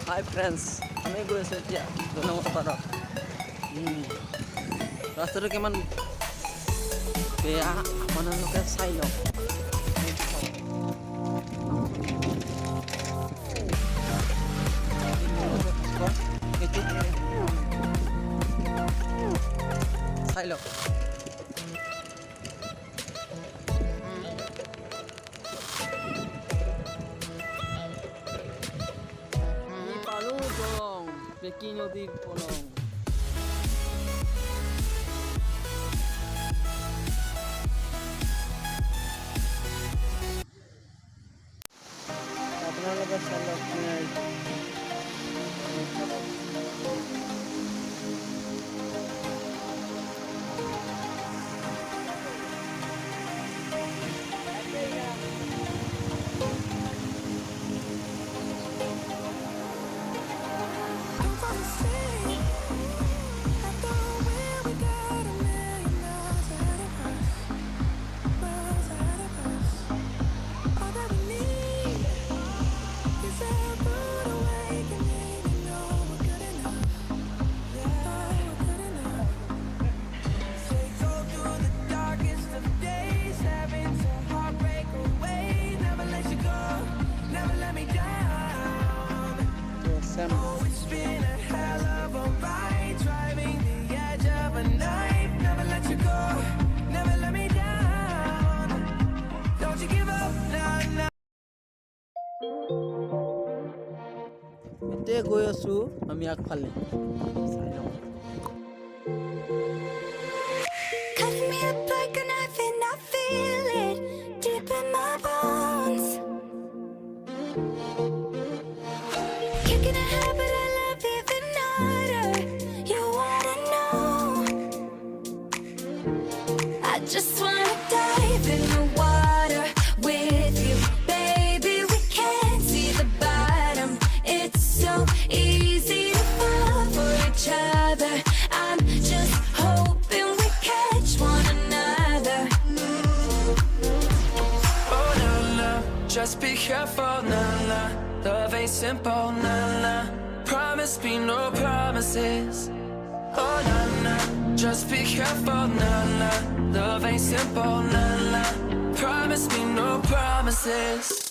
Hi friends, আমি গৈ আছোঁ এতিয়া জনমত পাৰত। ৰাস্তাটো কিমান বেয়া আপোনালোকে চাই লওক। চাই লওক। পালোঁ দলং, বেকি নদীৰ দলং। আপোনালোকে চাই লওক। Oh, it's been a hell of a ride, driving the edge of a knife. Never let you go, never let me down. Don't you give up, nah, nah. এতিয়া গৈ আছো আমি আগফালে। চাই লওঁ। Cutting me up like a knife and I feel it deep in my bones. Kicking a habit I love even harder. You wanna know? I just wanna dive in the water with you, baby. We can't see the bottom. It's so easy to fall for each other. I'm just hoping we catch one another. Oh no, no, just be careful, nah, nah. Love ain't simple, nah, nah. Promise me no promises. Oh nah, nah, just be careful, nah, nah. Love ain't simple, nah, nah. Promise me no promises.